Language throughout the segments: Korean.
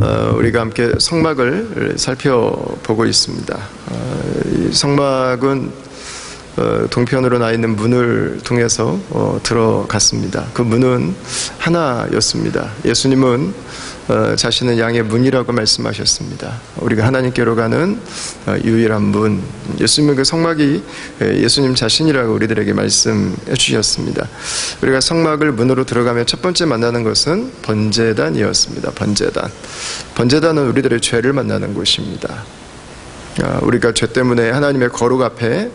우리가 함께 성막을 살펴보고 있습니다. 이 성막은 동편으로 나 있는 문을 통해서 들어갔습니다. 그 문은 하나였습니다. 예수님은 자신은 양의 문이라고 말씀하셨습니다. 우리가 하나님께로 가는 유일한 문, 예수님은 그 성막이 예수님 자신이라고 우리들에게 말씀해 주셨습니다. 우리가 성막을 문으로 들어가면 첫 번째 만나는 것은 번제단이었습니다. 번제단은 우리들의 죄를 만나는 곳입니다. 우리가 죄 때문에 하나님의 거룩 앞에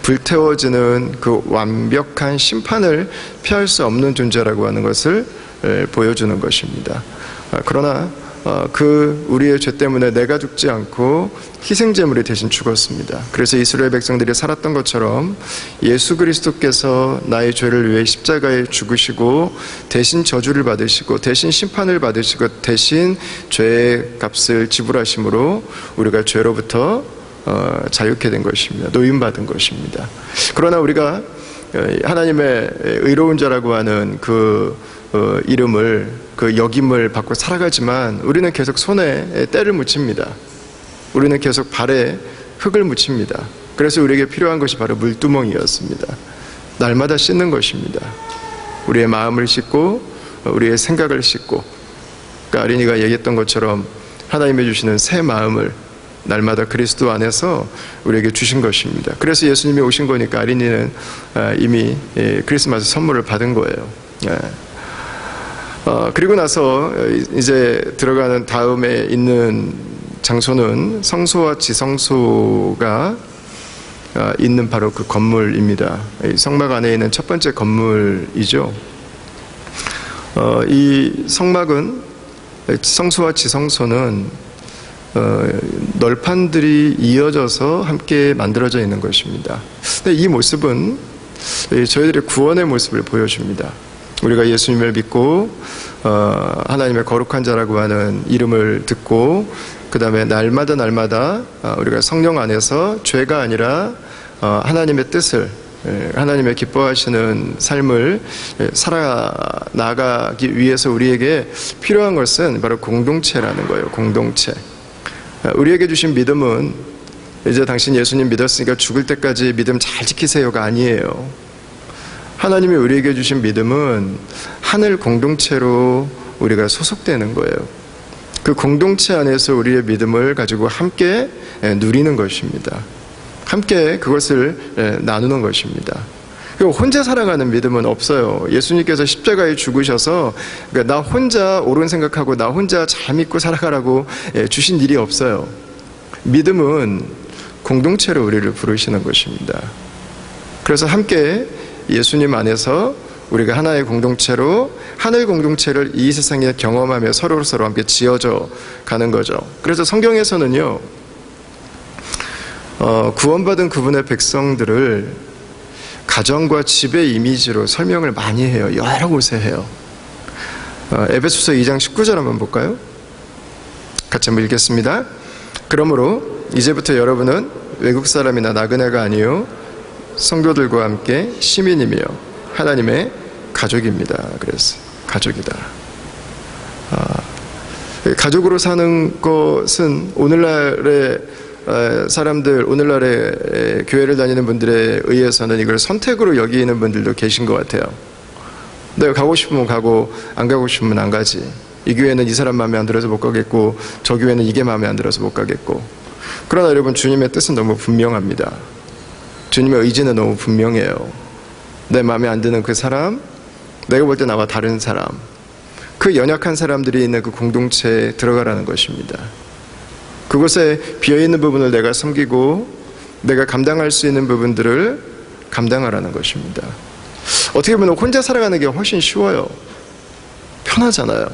불태워지는 그 완벽한 심판을 피할 수 없는 존재라고 하는 것을 보여주는 것입니다. 그러나 그 우리의 죄 때문에 내가 죽지 않고 희생제물이 대신 죽었습니다. 그래서 이스라엘 백성들이 살았던 것처럼 예수 그리스도께서 나의 죄를 위해 십자가에 죽으시고 대신 저주를 받으시고 대신 심판을 받으시고 대신 죄의 값을 지불하심으로 우리가 죄로부터 자유케 된 것입니다. 노임받은 것입니다. 그러나 우리가 하나님의 의로운 자라고 하는 그 이름을, 그 역임을 받고 살아가지만 우리는 계속 손에 때를 묻힙니다. 우리는 계속 발에 흙을 묻힙니다. 그래서 우리에게 필요한 것이 바로 물두멍이었습니다. 날마다 씻는 것입니다. 우리의 마음을 씻고 우리의 생각을 씻고, 그러니까 아린이가 얘기했던 것처럼 하나님이 주시는 새 마음을 날마다 그리스도 안에서 우리에게 주신 것입니다. 그래서 예수님이 오신 거니까 아린이는 이미 크리스마스 선물을 받은 거예요. 그리고 나서 이제 들어가는 다음에 있는 장소는 성소와 지성소가 있는 바로 그 건물입니다. 성막 안에 있는 첫 번째 건물이죠. 이 성막은, 성소와 지성소는 널판들이 이어져서 함께 만들어져 있는 것입니다. 근데 이 모습은 저희들의 구원의 모습을 보여줍니다. 우리가 예수님을 믿고 하나님의 거룩한 자라고 하는 이름을 듣고 그 다음에 날마다 우리가 성령 안에서 죄가 아니라 하나님의 뜻을, 하나님의 기뻐하시는 삶을 살아나가기 위해서 우리에게 필요한 것은 바로 공동체라는 거예요. 공동체. 우리에게 주신 믿음은 이제 당신 예수님 믿었으니까 죽을 때까지 믿음 잘 지키세요가 아니에요. 하나님이 우리에게 주신 믿음은 하늘 공동체로 우리가 소속되는 거예요. 그 공동체 안에서 우리의 믿음을 가지고 함께 누리는 것입니다. 함께 그것을 나누는 것입니다. 혼자 살아가는 믿음은 없어요. 예수님께서 십자가에 죽으셔서 나 혼자 옳은 생각하고 나 혼자 잘 믿고 살아가라고 주신 일이 없어요. 믿음은 공동체로 우리를 부르시는 것입니다. 그래서 함께 예수님 안에서 우리가 하나의 공동체로 하늘 공동체를 이 세상에 경험하며 서로 함께 지어져 가는 거죠. 그래서 성경에서는요, 구원받은 그분의 백성들을 가정과 집의 이미지로 설명을 많이 해요. 여러 곳에 해요. 에베소서 2장 19절 한번 볼까요? 같이 한번 읽겠습니다. 그러므로 이제부터 여러분은 외국 사람이나 나그네가 아니요 성도들과 함께 시민이며 하나님의 가족입니다. 그래서 가족이다. 가족으로 사는 것은 오늘날의 사람들, 오늘날의 교회를 다니는 분들에 의해서는 이걸 선택으로 여기는 분들도 계신 것 같아요. 내가 가고 싶으면 가고 안 가고 싶으면 안 가지. 이 교회는 이 사람 마음에 안 들어서 못 가겠고 저 교회는 이게 마음에 안 들어서 못 가겠고. 그러나 여러분, 주님의 뜻은 너무 분명합니다. 주님의 의지는 너무 분명해요. 내 마음에 안 드는 그 사람, 내가 볼 때 나와 다른 사람, 그 연약한 사람들이 있는 그 공동체에 들어가라는 것입니다. 그곳에 비어있는 부분을 내가 섬기고 내가 감당할 수 있는 부분들을 감당하라는 것입니다. 어떻게 보면 혼자 살아가는 게 훨씬 쉬워요. 편하잖아요.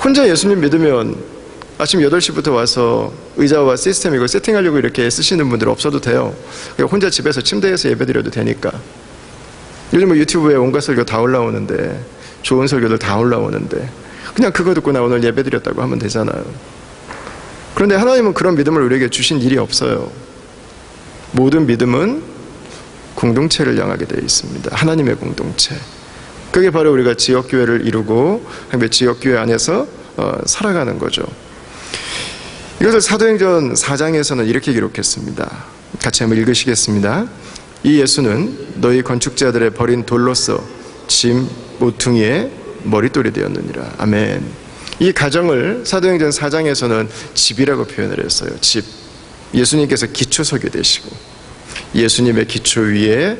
혼자 예수님 믿으면 아침 8시부터 와서 의자와 시스템 이거 세팅하려고 이렇게 쓰시는 분들 없어도 돼요. 혼자 집에서 침대에서 예배드려도 되니까. 요즘 유튜브에 온갖 설교 다 올라오는데, 좋은 설교들 다 올라오는데 그냥 그거 듣고 나 오늘 예배드렸다고 하면 되잖아요. 그런데 하나님은 그런 믿음을 우리에게 주신 일이 없어요. 모든 믿음은 공동체를 향하게 되어 있습니다. 하나님의 공동체. 그게 바로 우리가 지역교회를 이루고 지역교회 안에서 살아가는 거죠. 이것을 사도행전 4장에서는 이렇게 기록했습니다. 같이 한번 읽으시겠습니다. 이 예수는 너희 건축자들의 버린 돌로서 짐 모퉁이의 머릿돌이 되었느니라. 아멘. 이 가정을 사도행전 4장에서는 집이라고 표현을 했어요. 집. 예수님께서 기초석이 되시고 예수님의 기초 위에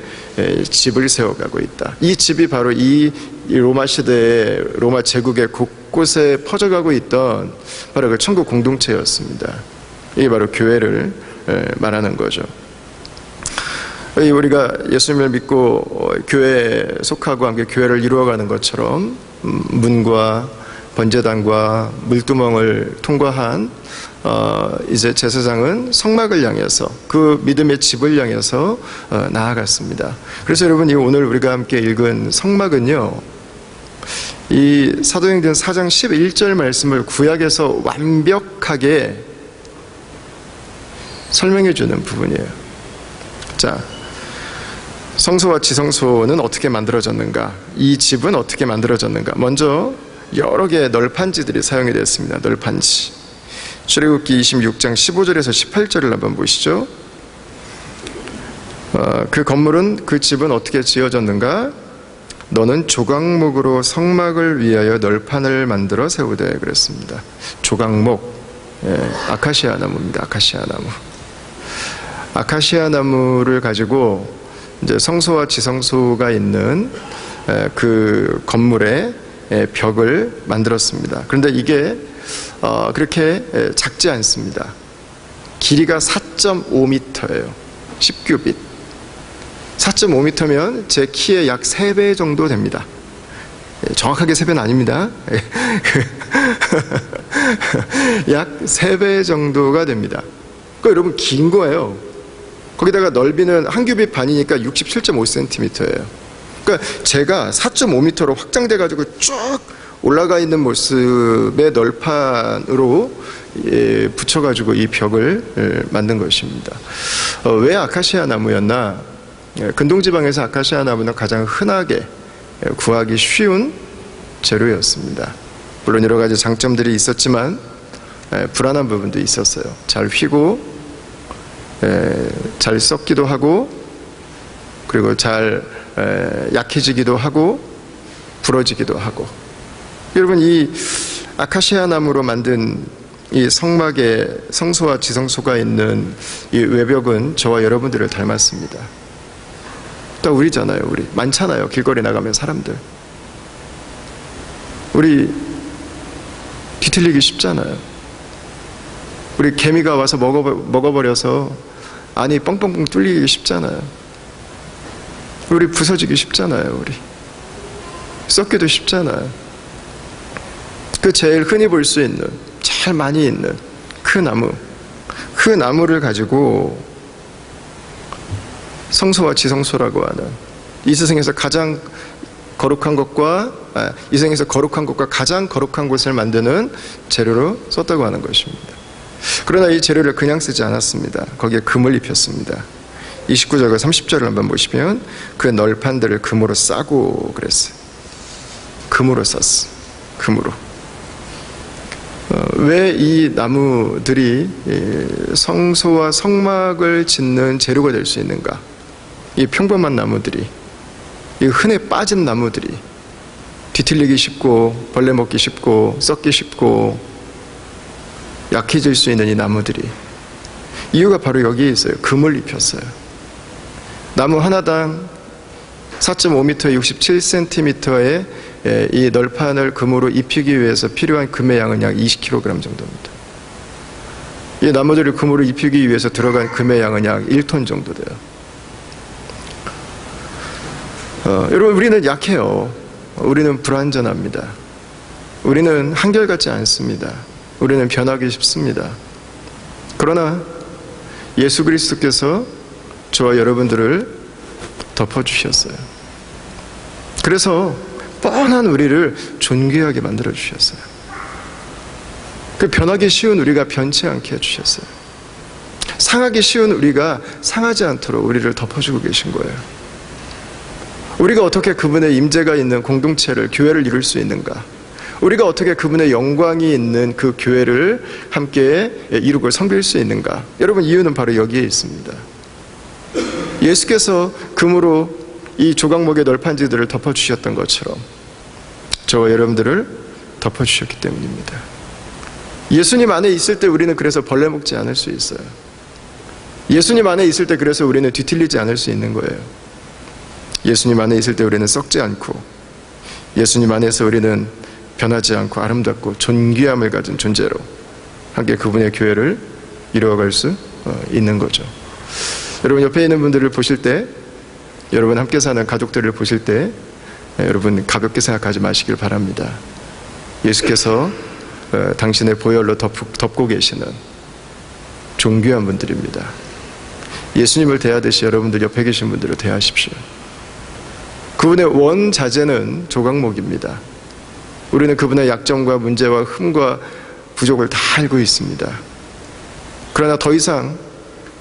집을 세워가고 있다. 이 집이 바로 이 로마 시대의 로마 제국의 곳곳에 퍼져가고 있던 바로 그 천국 공동체였습니다. 이게 바로 교회를 말하는 거죠. 우리가 예수님을 믿고 교회에 속하고 함께 교회를 이루어가는 것처럼 문과 번제단과 물두멍을 통과한 이제 제사장은 성막을 향해서 그 믿음의 집을 향해서 나아갔습니다. 그래서 여러분, 이 오늘 우리가 함께 읽은 성막은요, 이 사도행전 4장 11절 말씀을 구약에서 완벽하게 설명해 주는 부분이에요. 자, 성소와 지성소는 어떻게 만들어졌는가? 이 집은 어떻게 만들어졌는가? 먼저 여러 개의 널판지들이 사용이 됐습니다. 널판지. 출애굽기 26장 15절에서 18절을 한번 보시죠. 그 건물은, 그 집은 어떻게 지어졌는가? 너는 조각목으로 성막을 위하여 널판을 만들어 세우되, 그랬습니다. 조각목, 아카시아 나무입니다. 아카시아 나무. 아카시아 나무를 가지고 이제 성소와 지성소가 있는 그 건물의 벽을 만들었습니다. 그런데 이게 그렇게 작지 않습니다. 길이가 4.5m예요. 10규빗. 4.5m면 제 키의 약 3배 정도 됩니다. 정확하게 3배는 아닙니다. 약 3배 정도가 됩니다. 그러니까 여러분, 긴 거예요. 거기다가 넓이는 한 규빗 반이니까 67.5cm예요. 그러니까 제가 4.5m로 확장돼 가지고 쭉 올라가 있는 모습의 널판으로 붙여 가지고 이 벽을 만든 것입니다. 왜 아카시아 나무였나? 근동지방에서 아카시아 나무는 가장 흔하게 구하기 쉬운 재료였습니다. 물론 여러 가지 장점들이 있었지만 불안한 부분도 있었어요. 잘 휘고 잘 썩기도 하고, 그리고 잘 약해지기도 하고 부러지기도 하고. 여러분, 이 아카시아 나무로 만든 이 성막의 성소와 지성소가 있는 이 외벽은 저와 여러분들을 닮았습니다. 또 우리잖아요. 우리 많잖아요. 길거리 나가면 사람들. 우리 뒤틀리기 쉽잖아요. 우리 개미가 와서 먹어버려서 안이 뻥뻥뻥 뚫리기 쉽잖아요. 우리 부서지기 쉽잖아요. 우리 썩기도 쉽잖아요. 그 제일 흔히 볼 수 있는, 제일 많이 있는 그 나무, 그 나무를 가지고 성소와 지성소라고 하는 이 세상에서 가장 거룩한 것과 이 세상에서 거룩한 것과 가장 거룩한 곳을 만드는 재료로 썼다고 하는 것입니다. 그러나 이 재료를 그냥 쓰지 않았습니다. 거기에 금을 입혔습니다. 29절과 30절을 한번 보시면 그 널판들을 금으로 싸고 그랬어요. 금으로 쌌어. 금으로. 왜 이 나무들이 성소와 성막을 짓는 재료가 될 수 있는가? 이 평범한 나무들이, 이 흔해 빠진 나무들이, 뒤틀리기 쉽고 벌레 먹기 쉽고 썩기 쉽고 약해질 수 있는 이 나무들이, 이유가 바로 여기에 있어요. 금을 입혔어요. 나무 하나당 4.5m, 67cm의 이 널판을 금으로 입히기 위해서 필요한 금의 양은 약 20kg 정도입니다. 이 나무들을 금으로 입히기 위해서 들어간 금의 양은 약 1톤 정도 돼요. 여러분, 우리는 약해요. 우리는 불완전합니다. 우리는 한결같지 않습니다. 우리는 변하기 쉽습니다. 그러나 예수 그리스도께서 저와 여러분들을 덮어주셨어요. 그래서 뻔한 우리를 존귀하게 만들어주셨어요. 그 변하기 쉬운 우리가 변치 않게 해주셨어요. 상하기 쉬운 우리가 상하지 않도록 우리를 덮어주고 계신 거예요. 우리가 어떻게 그분의 임재가 있는 공동체를, 교회를 이룰 수 있는가? 우리가 어떻게 그분의 영광이 있는 그 교회를 함께 이루고 섬길 수 있는가? 여러분, 이유는 바로 여기에 있습니다. 예수께서 금으로 이 조각목의 널판지들을 덮어주셨던 것처럼 저와 여러분들을 덮어주셨기 때문입니다. 예수님 안에 있을 때 우리는 그래서 벌레 먹지 않을 수 있어요. 예수님 안에 있을 때 그래서 우리는 뒤틀리지 않을 수 있는 거예요. 예수님 안에 있을 때 우리는 썩지 않고, 예수님 안에서 우리는 변하지 않고 아름답고 존귀함을 가진 존재로 함께 그분의 교회를 이루어갈 수 있는 거죠. 여러분, 옆에 있는 분들을 보실 때, 여러분 함께 사는 가족들을 보실 때 여러분 가볍게 생각하지 마시길 바랍니다. 예수께서 당신의 보혈로 덮고 계시는 존귀한 분들입니다. 예수님을 대하듯이 여러분들 옆에 계신 분들을 대하십시오. 그분의 원자재는 조각목입니다. 우리는 그분의 약점과 문제와 흠과 부족을 다 알고 있습니다. 그러나 더 이상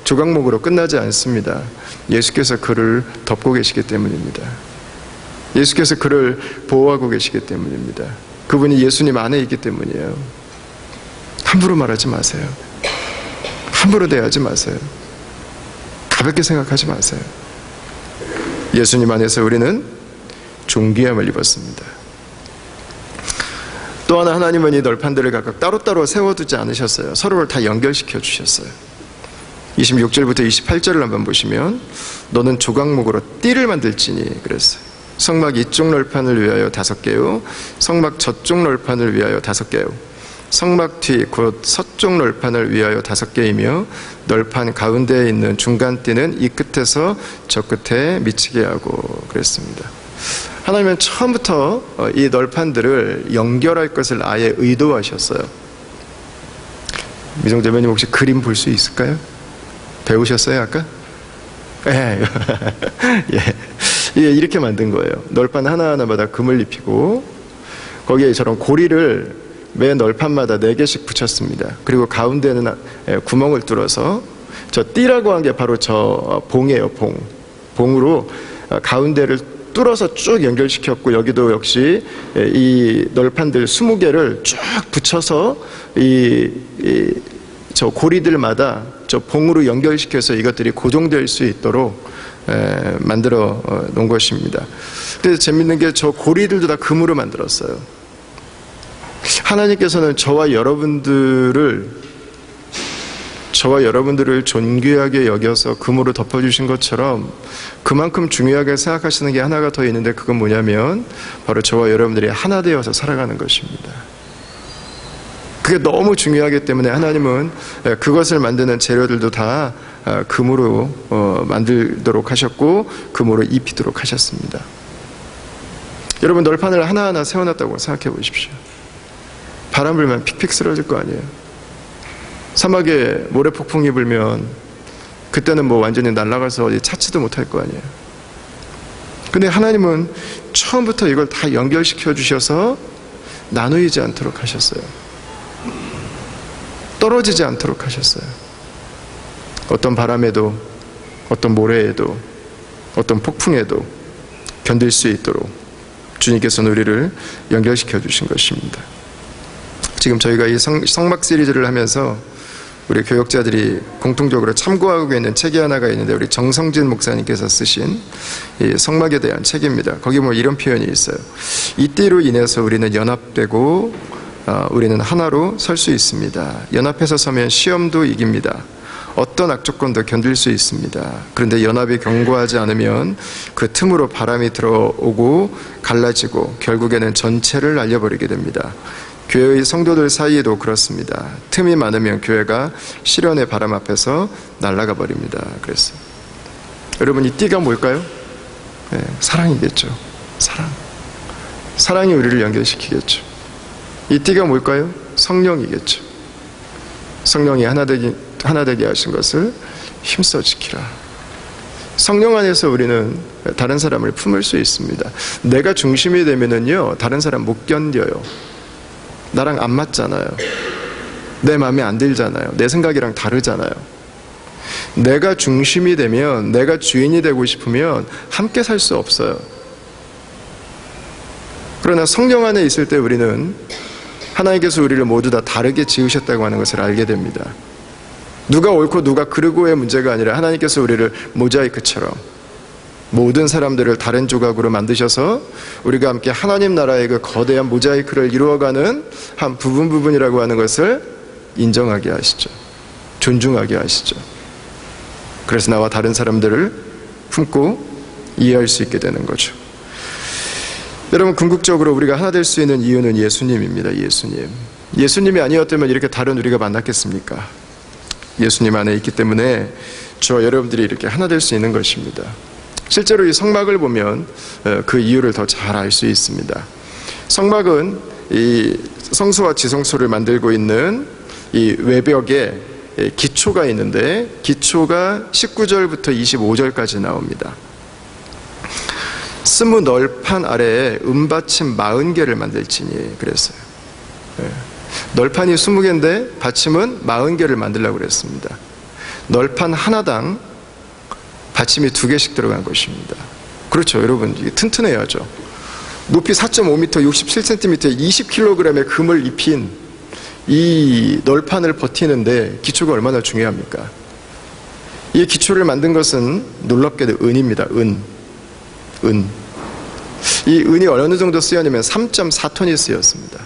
조각목으로 끝나지 않습니다. 예수께서 그를 덮고 계시기 때문입니다. 예수께서 그를 보호하고 계시기 때문입니다. 그분이 예수님 안에 있기 때문이에요. 함부로 말하지 마세요. 함부로 대하지 마세요. 가볍게 생각하지 마세요. 예수님 안에서 우리는 존귀함을 입었습니다. 또 하나, 하나님은 이 널판들을 각각 따로따로 세워두지 않으셨어요. 서로를 다 연결시켜 주셨어요. 26절부터 28절을 한번 보시면 너는 조각목으로 띠를 만들지니 그랬어요. 성막 이쪽 널판을 위하여 5개요, 성막 저쪽 널판을 위하여 5개요, 성막 뒤 곧 서쪽 널판을 위하여 5개이며 널판 가운데에 있는 중간 띠는 이 끝에서 저 끝에 미치게 하고 그랬습니다. 하나님은 처음부터 이 널판들을 연결할 것을 아예 의도하셨어요. 미정대변님 혹시 그림 볼 수 있을까요? 배우셨어요 아까? 예. 예, 이렇게 만든 거예요. 널판 하나하나마다 금을 입히고 거기에 저런 고리를 매 널판마다 4개씩 붙였습니다. 그리고 가운데는 구멍을 뚫어서 저 띠라고 한 게 바로 저 봉이에요. 봉으로 가운데를 뚫어서 쭉 연결시켰고, 여기도 역시 이 널판들 20개를 쭉 붙여서 저 고리들마다 저 봉으로 연결시켜서 이것들이 고정될 수 있도록 만들어 놓은 것입니다. 근데 재밌는 게 저 고리들도 다 금으로 만들었어요. 하나님께서는 저와 여러분들을 존귀하게 여겨서 금으로 덮어주신 것처럼 그만큼 중요하게 생각하시는 게 하나가 더 있는데, 그건 뭐냐면 바로 저와 여러분들이 하나 되어서 살아가는 것입니다. 그게 너무 중요하기 때문에 하나님은 그것을 만드는 재료들도 다 금으로 만들도록 하셨고 금으로 입히도록 하셨습니다. 여러분, 널판을 하나하나 세워놨다고 생각해 보십시오. 바람 불면 픽픽 쓰러질 거 아니에요. 사막에 모래폭풍이 불면 그때는 뭐 완전히 날아가서 어디 찾지도 못할 거 아니에요. 근데 하나님은 처음부터 이걸 다 연결시켜 주셔서 나누이지 않도록 하셨어요. 떨어지지 않도록 하셨어요. 어떤 바람에도, 어떤 모래에도, 어떤 폭풍에도 견딜 수 있도록 주님께서는 우리를 연결시켜 주신 것입니다. 지금 저희가 이 성막 시리즈를 하면서 우리 교역자들이 공통적으로 참고하고 있는 책이 하나가 있는데, 우리 정성진 목사님께서 쓰신 이 성막에 대한 책입니다. 거기 뭐 이런 표현이 있어요. 이 띠로 인해서 우리는 연합되고 우리는 하나로 설 수 있습니다. 연합해서 서면 시험도 이깁니다. 어떤 악조건도 견딜 수 있습니다. 그런데 연합이 견고하지 않으면 그 틈으로 바람이 들어오고 갈라지고 결국에는 전체를 날려버리게 됩니다. 교회의 성도들 사이에도 그렇습니다. 틈이 많으면 교회가 시련의 바람 앞에서 날아가 버립니다. 그랬어요. 여러분, 이 띠가 뭘까요? 네, 사랑이겠죠. 사랑이 우리를 연결시키겠죠. 이 띠가 뭘까요? 성령이겠죠. 성령이 하나 되게 하신 것을 힘써 지키라. 성령 안에서 우리는 다른 사람을 품을 수 있습니다. 내가 중심이 되면은요, 다른 사람 못 견뎌요. 나랑 안 맞잖아요. 내 마음에 안 들잖아요. 내 생각이랑 다르잖아요. 내가 중심이 되면, 내가 주인이 되고 싶으면 함께 살 수 없어요. 그러나 성령 안에 있을 때 우리는 하나님께서 우리를 모두 다 다르게 지으셨다고 하는 것을 알게 됩니다. 누가 옳고 누가 그르고의 문제가 아니라 하나님께서 우리를 모자이크처럼 모든 사람들을 다른 조각으로 만드셔서 우리가 함께 하나님 나라의 그 거대한 모자이크를 이루어가는 한 부분이라고 하는 것을 인정하게 하시죠. 존중하게 하시죠. 그래서 나와 다른 사람들을 품고 이해할 수 있게 되는 거죠. 여러분, 궁극적으로 우리가 하나 될 수 있는 이유는 예수님입니다. 예수님이 아니었다면 이렇게 다른 우리가 만났겠습니까? 예수님 안에 있기 때문에 저와 여러분들이 이렇게 하나 될 수 있는 것입니다. 실제로 이 성막을 보면 그 이유를 더 잘 알 수 있습니다. 성막은 이 성소와 지성소를 만들고 있는 이 외벽에 기초가 있는데 기초가 19절부터 25절까지 나옵니다. 스무 널판 아래에 은받침 40개를 만들지니 그랬어요. 널판이 20개인데 받침은 40개를 만들려고 그랬습니다. 널판 하나당 받침이 2개씩 들어간 것입니다. 그렇죠, 여러분. 이게 튼튼해야죠. 높이 4.5m, 67cm, 20kg의 금을 입힌 이 널판을 버티는데 기초가 얼마나 중요합니까? 이 기초를 만든 것은 놀랍게도 은입니다. 은. 이 은이 어느 정도 쓰였냐면 3.4톤이 쓰였습니다.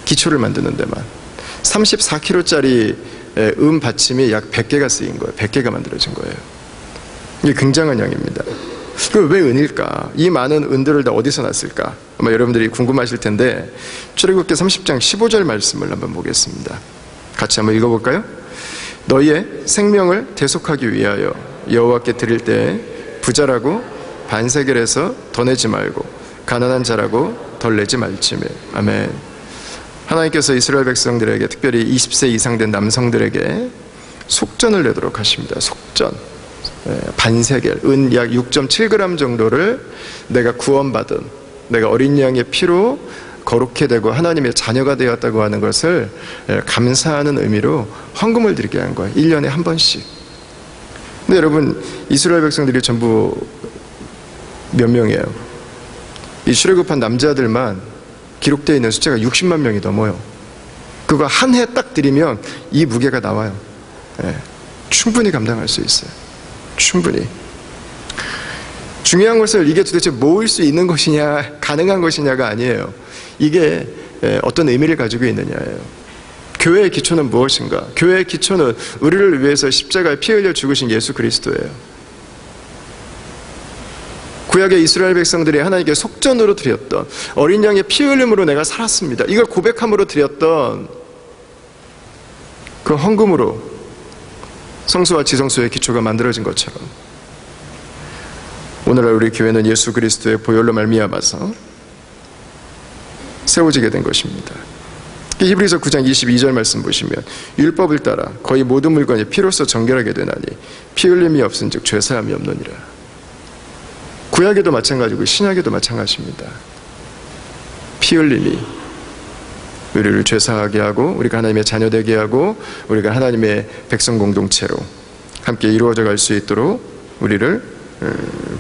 기초를 만드는 데만. 34kg짜리 은 받침이 약 100개가 쓰인 거예요. 100개가 만들어진 거예요. 이게 굉장한 양입니다. 그럼 왜 은일까? 이 많은 은들을 다 어디서 났을까? 아마 여러분들이 궁금하실 텐데 출애굽기 30장 15절 말씀을 한번 보겠습니다. 같이 한번 읽어볼까요? 너희의 생명을 대속하기 위하여 여호와께 드릴 때 부자라고 반세겔에서 더 내지 말고 가난한 자라고 덜 내지 말지며. 아멘. 하나님께서 이스라엘 백성들에게, 특별히 20세 이상 된 남성들에게 속전을 내도록 하십니다. 속전. 반세겔, 은 약 6.7g 정도를 내가 구원받은, 내가 어린 양의 피로 거룩해 되고 하나님의 자녀가 되었다고 하는 것을 감사하는 의미로 헌금을 드리게 한 거예요. 1년에 한 번씩. 근데 여러분, 이스라엘 백성들이 전부 몇 명이에요? 이 출애굽한 남자들만 기록되어 있는 숫자가 60만 명이 넘어요. 그거 한 해 딱 드리면 이 무게가 나와요. 충분히 감당할 수 있어요. 충분히. 중요한 것은 이게 도대체 모을 수 있는 것이냐, 가능한 것이냐가 아니에요. 이게 어떤 의미를 가지고 있느냐예요. 교회의 기초는 무엇인가? 교회의 기초는 우리를 위해서 십자가에 피 흘려 죽으신 예수 그리스도예요. 구약의 이스라엘 백성들이 하나님께 속전으로 드렸던, 어린 양의 피 흘림으로 내가 살았습니다, 이걸 고백함으로 드렸던 그 헌금으로 성소와 지성소의 기초가 만들어진 것처럼 오늘날 우리 교회는 예수 그리스도의 보혈로 말미암아서 세워지게 된 것입니다. 히브리서 9장 22절 말씀 보시면 율법을 따라 거의 모든 물건이 피로써 정결하게 되나니 피 흘림이 없은즉 죄사함이 없느니라. 구약에도 마찬가지고 신약에도 마찬가지입니다. 피 흘림이 우리를 죄사하게 하고 우리가 하나님의 자녀 되게 하고 우리가 하나님의 백성 공동체로 함께 이루어져 갈 수 있도록 우리를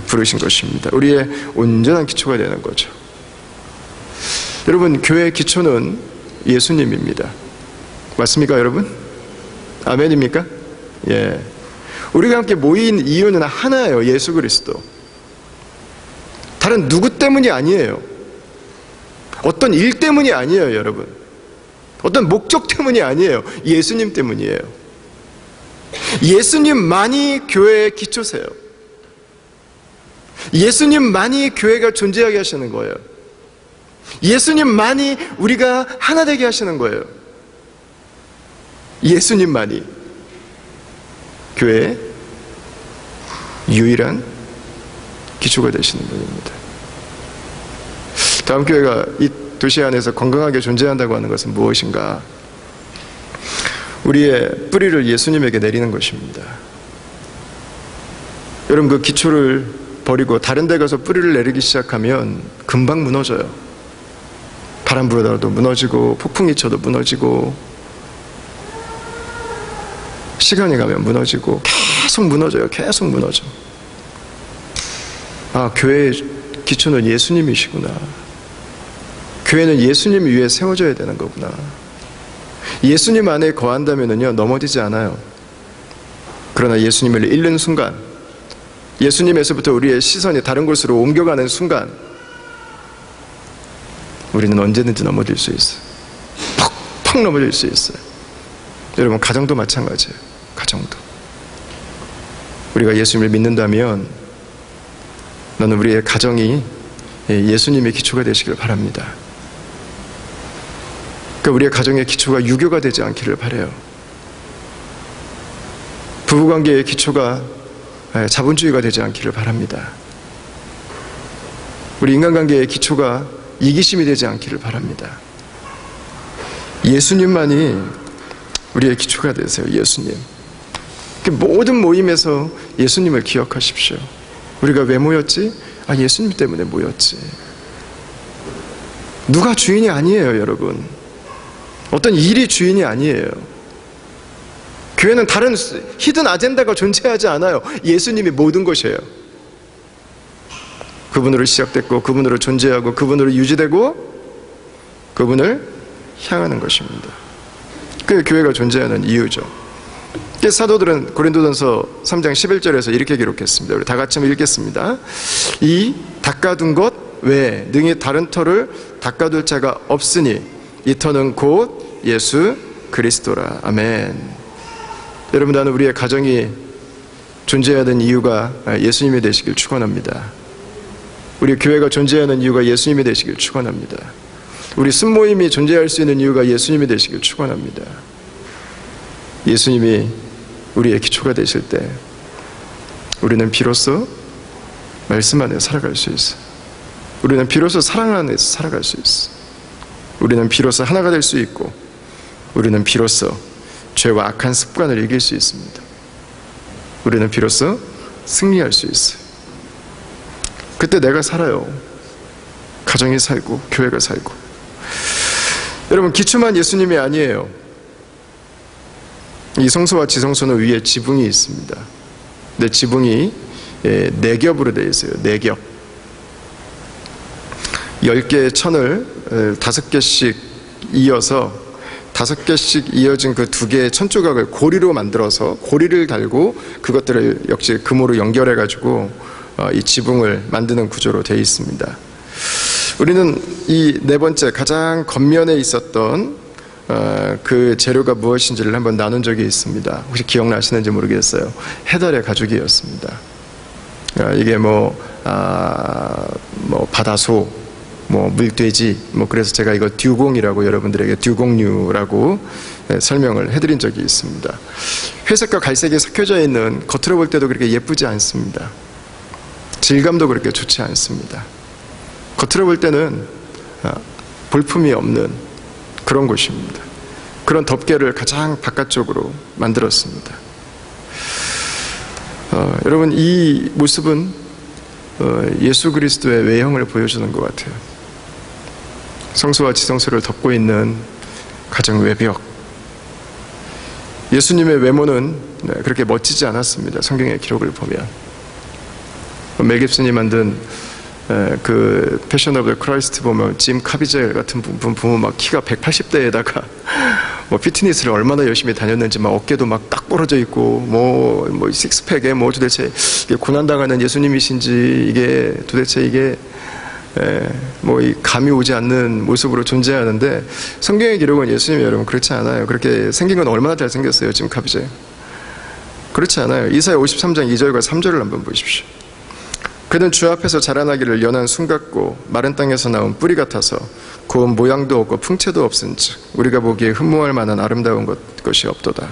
부르신 것입니다. 우리의 온전한 기초가 되는 거죠. 여러분, 교회의 기초는 예수님입니다. 맞습니까, 여러분? 아멘입니까? 예. 우리가 함께 모인 이유는 하나예요. 예수 그리스도. 다른 누구 때문이 아니에요. 어떤 일 때문이 아니에요, 여러분. 어떤 목적 때문이 아니에요. 예수님 때문이에요. 예수님만이 교회의 기초세요. 예수님만이 교회가 존재하게 하시는 거예요. 예수님만이 우리가 하나 되게 하시는 거예요. 예수님만이 교회의 유일한 기초가 되시는 분입니다. 다음 교회가 이 도시 안에서 건강하게 존재한다고 하는 것은 무엇인가? 우리의 뿌리를 예수님에게 내리는 것입니다. 여러분, 그 기초를 버리고 다른 데 가서 뿌리를 내리기 시작하면 금방 무너져요. 바람 불어다도 무너지고 폭풍이 쳐도 무너지고 시간이 가면 무너지고 계속 무너져요. 계속 무너져. 아, 교회의 기초는 예수님이시구나. 교회는 예수님 위에 세워져야 되는 거구나. 예수님 안에 거한다면요 넘어지지 않아요. 그러나 예수님을 잃는 순간, 예수님에서부터 우리의 시선이 다른 곳으로 옮겨가는 순간 우리는 언제든지 넘어질 수 있어요. 퍽 넘어질 수 있어요. 여러분, 가정도 마찬가지예요. 가정도. 우리가 예수님을 믿는다면 나는 우리의 가정이 예수님의 기초가 되시길 바랍니다. 그러니까 우리의 가정의 기초가 유교가 되지 않기를 바라요. 부부관계의 기초가 자본주의가 되지 않기를 바랍니다. 우리 인간관계의 기초가 이기심이 되지 않기를 바랍니다. 예수님만이 우리의 기초가 되세요. 예수님. 모든 모임에서 예수님을 기억하십시오. 우리가 왜 모였지? 예수님 때문에 모였지. 누가 주인이 아니에요, 여러분. 어떤 일이 주인이 아니에요. 교회는 다른 히든 아젠다가 존재하지 않아요. 예수님이 모든 것이에요. 그분으로 시작됐고, 그분으로 존재하고, 그분으로 유지되고, 그분을 향하는 것입니다. 그게 교회가 존재하는 이유죠. 사도들은 고린도전서 3장 11절에서 이렇게 기록했습니다. 우리 다 같이 한번 읽겠습니다. 이 닦아둔 것 외에 능히 다른 터를 닦아둘 자가 없으니 이 터는 곧 예수 그리스도라. 아멘. 여러분, 나는 우리의 가정이 존재하는 이유가 예수님이 되시길 축원합니다. 우리 교회가 존재하는 이유가 예수님이 되시길 축원합니다. 우리 순모임이 존재할 수 있는 이유가 예수님이 되시길 축원합니다. 예수님이 우리의 기초가 되실 때 우리는 비로소 말씀 안에 살아갈 수 있어. 우리는 비로소 사랑 안에서 살아갈 수 있어. 우리는 비로소 하나가 될 수 있고, 우리는 비로소 죄와 악한 습관을 이길 수 있습니다. 우리는 비로소 승리할 수 있어요. 그때 내가 살아요. 가정이 살고 교회가 살고. 여러분, 기초만 예수님이 아니에요. 이 성소와 지성소는 위에 지붕이 있습니다. 근데 지붕이 4겹으로 되어 있어요. 4겹. 10개의 천을 5개씩 이어서 5개씩 이어진 그 2개의 천조각을 고리로 만들어서 고리를 달고 그것들을 역시 금으로 연결해가지고 이 지붕을 만드는 구조로 되어 있습니다. 우리는 이 4번째 가장 겉면에 있었던 그 재료가 무엇인지를 한번 나눈 적이 있습니다. 혹시 기억나시는지 모르겠어요. 해달의 가죽이었습니다. 이게 바다소, 물돼지, 그래서 제가 이거 듀공이라고 여러분들에게 듀공류라고 설명을 해드린 적이 있습니다. 회색과 갈색이 섞여져 있는, 겉으로 볼 때도 그렇게 예쁘지 않습니다. 질감도 그렇게 좋지 않습니다. 겉으로 볼 때는 볼품이 없는 그런 곳입니다. 그런 덮개를 가장 바깥쪽으로 만들었습니다. 여러분, 이 모습은 예수 그리스도의 외형을 보여주는 것 같아요. 성소와 지성소를 덮고 있는 가정 외벽. 예수님의 외모는 그렇게 멋지지 않았습니다. 성경의 기록을 보면. 멜 깁슨이 만든 그 패션 오브 크라이스트 보면 짐 카비젤 같은 분 보면 막 키가 180대에다가 피트니스를 얼마나 열심히 다녔는지 막 어깨도 막 딱 부러져 있고 식스팩에 도대체 이게 고난당하는 예수님이신지 이게 도대체 이게 이 감이 오지 않는 모습으로 존재하는데, 성경의 기록은 예수님이 여러분 그렇지 않아요. 그렇게 생긴 건 얼마나 잘생겼어요, 짐 카비젤. 그렇지 않아요. 이사야 53장 2절과 3절을 한번 보십시오. 그는 주 앞에서 자라나기를 연한 순 같고 마른 땅에서 나온 뿌리 같아서 고운 모양도 없고 풍채도 없은즉 우리가 보기에 흠모할 만한 아름다운 것이 없도다.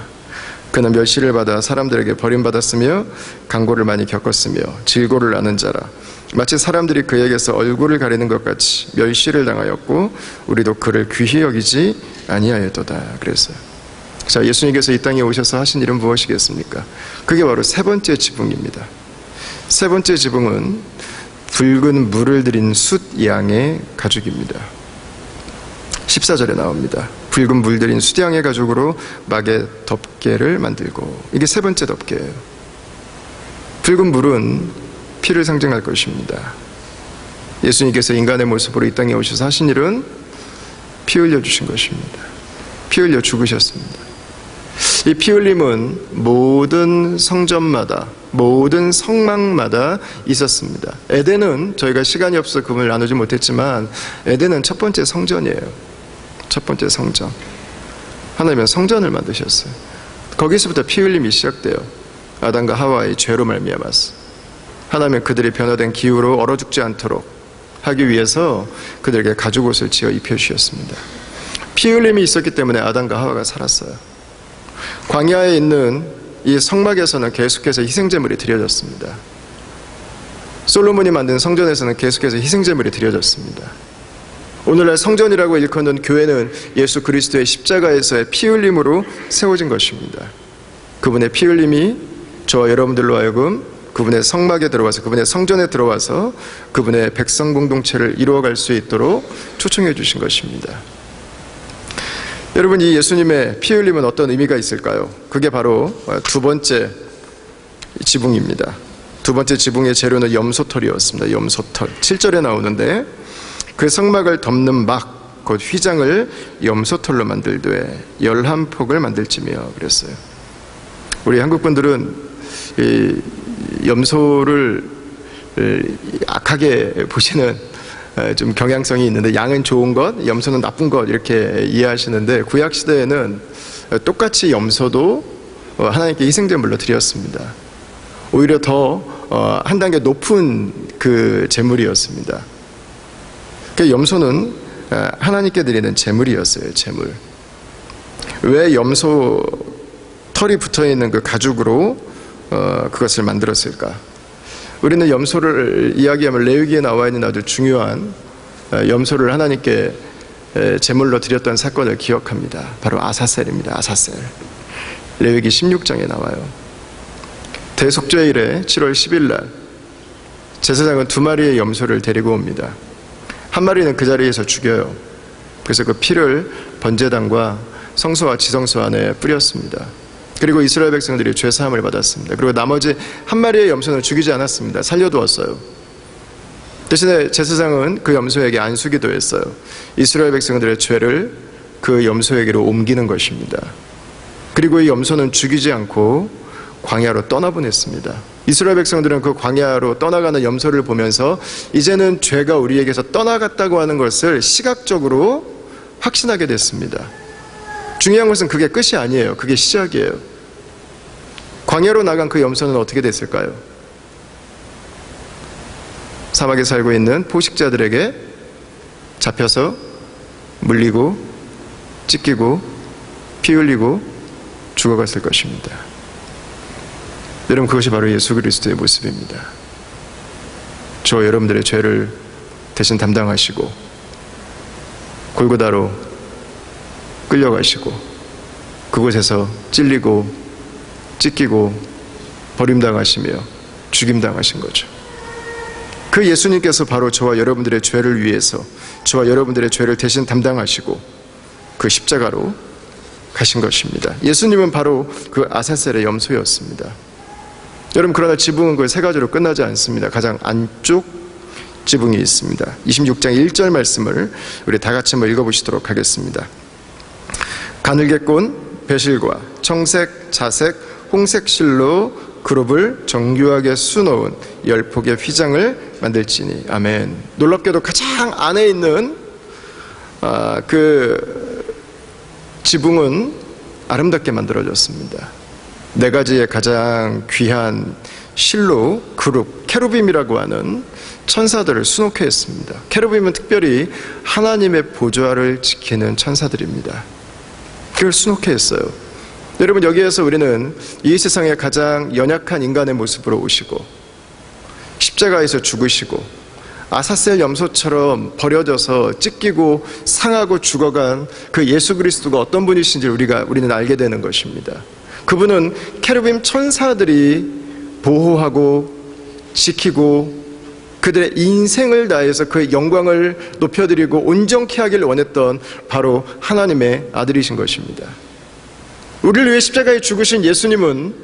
그는 멸시를 받아 사람들에게 버림받았으며 강고를 많이 겪었으며 질고를 아는 자라. 마치 사람들이 그에게서 얼굴을 가리는 것 같이 멸시를 당하였고 우리도 그를 귀히 여기지 아니하였도다. 그랬어요. 자, 예수님께서 이 땅에 오셔서 하신 일은 무엇이겠습니까? 그게 바로 3번째 지붕입니다. 3번째 지붕은 붉은 물을 들인 숫 양의 가죽입니다. 14절에 나옵니다. 붉은 물 들인 숫 양의 가죽으로 막의 덮개를 만들고, 이게 3번째 덮개예요. 붉은 물은 피를 상징할 것입니다. 예수님께서 인간의 모습으로 이 땅에 오셔서 하신 일은 피 흘려 주신 것입니다. 피 흘려 죽으셨습니다. 이 피 흘림은 모든 성전마다, 모든 성막마다 있었습니다. 에덴은 저희가 시간이 없어서 그 부분을 나누지 못했지만 에덴은 첫 번째 성전이에요. 첫 번째 성전. 하나님은 성전을 만드셨어요. 거기서부터 피 흘림이 시작돼요. 아담과 하와의 죄로 말미암았어. 하나님은 그들이 변화된 기후로 얼어 죽지 않도록 하기 위해서 그들에게 가죽옷을 지어 입혀주셨습니다. 피 흘림이 있었기 때문에 아담과 하와가 살았어요. 광야에 있는 이 성막에서는 계속해서 희생제물이 드려졌습니다. 솔로몬이 만든 성전에서는 계속해서 희생제물이 드려졌습니다. 오늘날 성전이라고 일컫는 교회는 예수 그리스도의 십자가에서의 피 흘림으로 세워진 것입니다. 그분의 피 흘림이 저와 여러분들로 하여금 그분의 성막에 들어와서, 그분의 성전에 들어와서 그분의 백성 공동체를 이루어갈 수 있도록 초청해 주신 것입니다. 여러분, 이 예수님의 피 흘림은 어떤 의미가 있을까요? 그게 바로 두 번째 지붕입니다. 두 번째 지붕의 재료는 염소털이었습니다. 염소털. 7절에 나오는데 그 성막을 덮는 막, 곧 휘장을 염소털로 만들되 11폭을 만들지며 그랬어요. 우리 한국 분들은 이 염소를 악하게 보시는 좀 경향성이 있는데, 양은 좋은 것, 염소는 나쁜 것 이렇게 이해하시는데, 구약시대에는 똑같이 염소도 하나님께 희생제물로 드렸습니다. 오히려 더 한 단계 높은 그 제물이었습니다. 그 염소는 하나님께 드리는 제물이었어요. 제물. 왜 염소 털이 붙어있는 그 가죽으로 그것을 만들었을까? 우리는 염소를 이야기하면 레위기에 나와 있는 아주 중요한 염소를 하나님께 제물로 드렸던 사건을 기억합니다. 바로 아사셀입니다. 아사셀. 레위기 16장에 나와요. 대속죄일에 7월 10일 날 제사장은 2마리의 염소를 데리고 옵니다. 한 마리는 그 자리에서 죽여요. 그래서 그 피를 번제단과 성소와 지성소 안에 뿌렸습니다. 그리고 이스라엘 백성들이 죄사함을 받았습니다. 그리고 나머지 한 마리의 염소는 죽이지 않았습니다. 살려두었어요. 대신에 제사장은 그 염소에게 안수기도 했어요. 이스라엘 백성들의 죄를 그 염소에게로 옮기는 것입니다. 그리고 이 염소는 죽이지 않고 광야로 떠나보냈습니다. 이스라엘 백성들은 그 광야로 떠나가는 염소를 보면서 이제는 죄가 우리에게서 떠나갔다고 하는 것을 시각적으로 확신하게 됐습니다. 중요한 것은 그게 끝이 아니에요. 그게 시작이에요. 광야로 나간 그 염소는 어떻게 됐을까요? 사막에 살고 있는 포식자들에게 잡혀서 물리고 찢기고 피 흘리고 죽어갔을 것입니다. 여러분, 그것이 바로 예수 그리스도의 모습입니다. 저와 여러분들의 죄를 대신 담당하시고 골고다로 끌려가시고 그곳에서 찔리고 찢기고 버림당하시며 죽임당하신 거죠. 그 예수님께서 바로 저와 여러분들의 죄를 위해서, 저와 여러분들의 죄를 대신 담당하시고 그 십자가로 가신 것입니다. 예수님은 바로 그 아사셀의 염소였습니다. 여러분, 그러나 지붕은 그 세 가지로 끝나지 않습니다. 가장 안쪽 지붕이 있습니다. 26장 1절 말씀을 우리 다 같이 한번 읽어보시도록 하겠습니다. 가늘게 꼰 배실과 청색, 자색, 홍색 실로 그룹을 정교하게 수놓은 10폭의 휘장을 만들지니. 아멘. 놀랍게도 가장 안에 있는 그 지붕은 아름답게 만들어졌습니다. 4가지의 가장 귀한 실로 그룹, 케루빔이라고 하는 천사들을 수놓게 했습니다. 케루빔은 특별히 하나님의 보좌를 지키는 천사들입니다. 그걸 수놓게 했어요. 여러분, 여기에서 우리는 이 세상의 가장 연약한 인간의 모습으로 오시고 십자가에서 죽으시고 아사셀 염소처럼 버려져서 찢기고 상하고 죽어간 그 예수 그리스도가 어떤 분이신지 우리는 알게 되는 것입니다. 그분은 케루빔 천사들이 보호하고 지키고 그들의 인생을 다해서 그 영광을 높여드리고 온전케 하기를 원했던 바로 하나님의 아들이신 것입니다. 우리를 위해 십자가에 죽으신 예수님은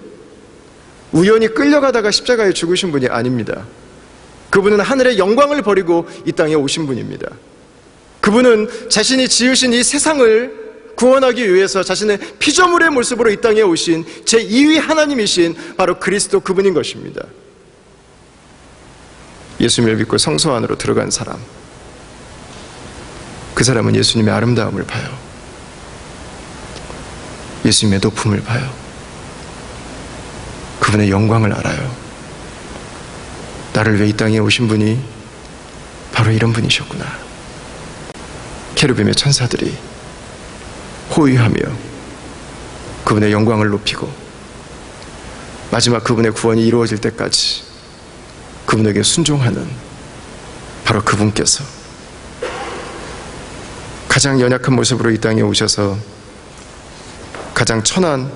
우연히 끌려가다가 십자가에 죽으신 분이 아닙니다. 그분은 하늘의 영광을 버리고 이 땅에 오신 분입니다. 그분은 자신이 지으신 이 세상을 구원하기 위해서 자신의 피조물의 모습으로 이 땅에 오신 제2위 하나님이신 바로 그리스도 그분인 것입니다. 예수님을 믿고 성소 안으로 들어간 사람, 그 사람은 예수님의 아름다움을 봐요. 예수님의 높음을 봐요. 그분의 영광을 알아요. 나를 위해 이 땅에 오신 분이 바로 이런 분이셨구나. 케루빔의 천사들이 호위하며 그분의 영광을 높이고 마지막 그분의 구원이 이루어질 때까지 그분에게 순종하는 바로 그분께서 가장 연약한 모습으로 이 땅에 오셔서 가장 천한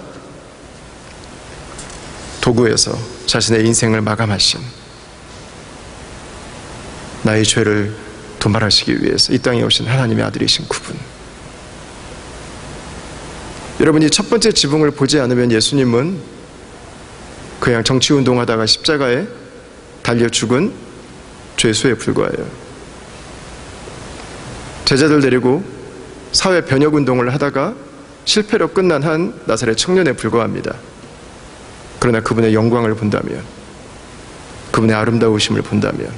도구에서 자신의 인생을 마감하신, 나의 죄를 도말하시기 위해서 이 땅에 오신 하나님의 아들이신 그분. 여러분이 첫 번째 지붕을 보지 않으면 예수님은 그냥 정치운동하다가 십자가에 달려 죽은 죄수에 불과해요. 제자들 데리고 사회 변혁운동을 하다가 실패로 끝난 한 나사렛 청년에 불과합니다. 그러나 그분의 영광을 본다면, 그분의 아름다우심을 본다면,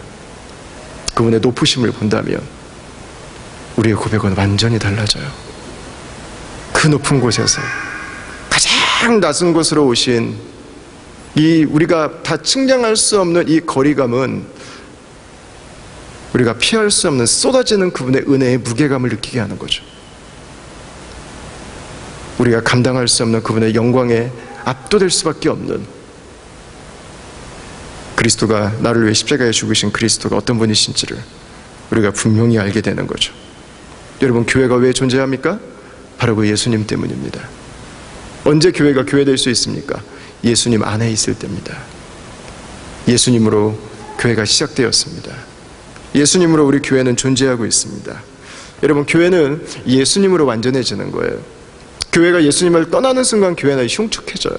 그분의 높으심을 본다면 우리의 고백은 완전히 달라져요. 그 높은 곳에서 가장 낮은 곳으로 오신 이 우리가 다 측량할 수 없는 이 거리감은 우리가 피할 수 없는 쏟아지는 그분의 은혜의 무게감을 느끼게 하는 거죠. 우리가 감당할 수 없는 그분의 영광에 압도될 수밖에 없는, 그리스도가 나를 위해 십자가에 죽으신 그리스도가 어떤 분이신지를 우리가 분명히 알게 되는 거죠. 여러분, 교회가 왜 존재합니까? 바로 그 예수님 때문입니다. 언제 교회가 교회될 수 있습니까? 예수님 안에 있을 때입니다. 예수님으로 교회가 시작되었습니다. 예수님으로 우리 교회는 존재하고 있습니다. 여러분, 교회는 예수님으로 완전해지는 거예요. 교회가 예수님을 떠나는 순간 교회는 흉측해져요.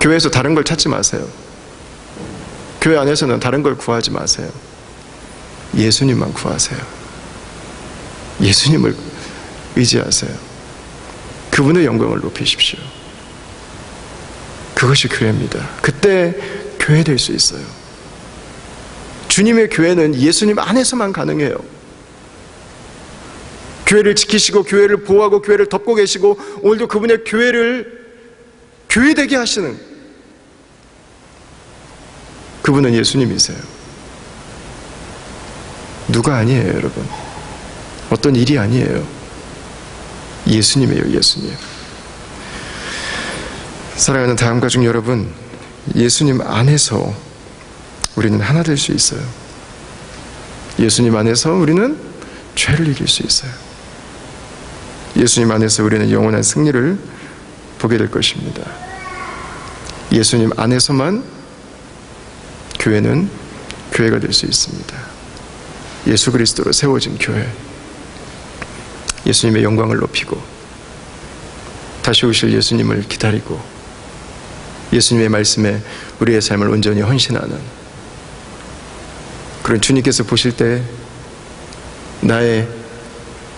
교회에서 다른 걸 찾지 마세요. 교회 안에서는 다른 걸 구하지 마세요. 예수님만 구하세요. 예수님을 의지하세요. 그분의 영광을 높이십시오. 그것이 교회입니다. 그때 교회 될 수 있어요. 주님의 교회는 예수님 안에서만 가능해요. 교회를 지키시고 교회를 보호하고 교회를 덮고 계시고 오늘도 그분의 교회를 교회되게 하시는 그분은 예수님이세요. 누가 아니에요, 여러분. 어떤 일이 아니에요. 예수님이에요, 예수님. 사랑하는 다음 가족 여러분, 예수님 안에서 우리는 하나 될 수 있어요. 예수님 안에서 우리는 죄를 이길 수 있어요. 예수님 안에서 우리는 영원한 승리를 보게 될 것입니다. 예수님 안에서만 교회는 교회가 될 수 있습니다. 예수 그리스도로 세워진 교회, 예수님의 영광을 높이고 다시 오실 예수님을 기다리고 예수님의 말씀에 우리의 삶을 온전히 헌신하는 그런, 주님께서 보실 때 나의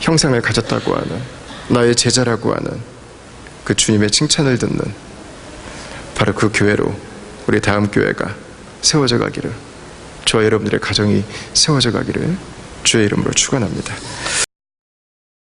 형상을 가졌다고 하는, 나의 제자라고 하는 그 주님의 칭찬을 듣는 바로 그 교회로 우리 다음 교회가 세워져 가기를, 저와 여러분들의 가정이 세워져 가기를 주의 이름으로 축원합니다.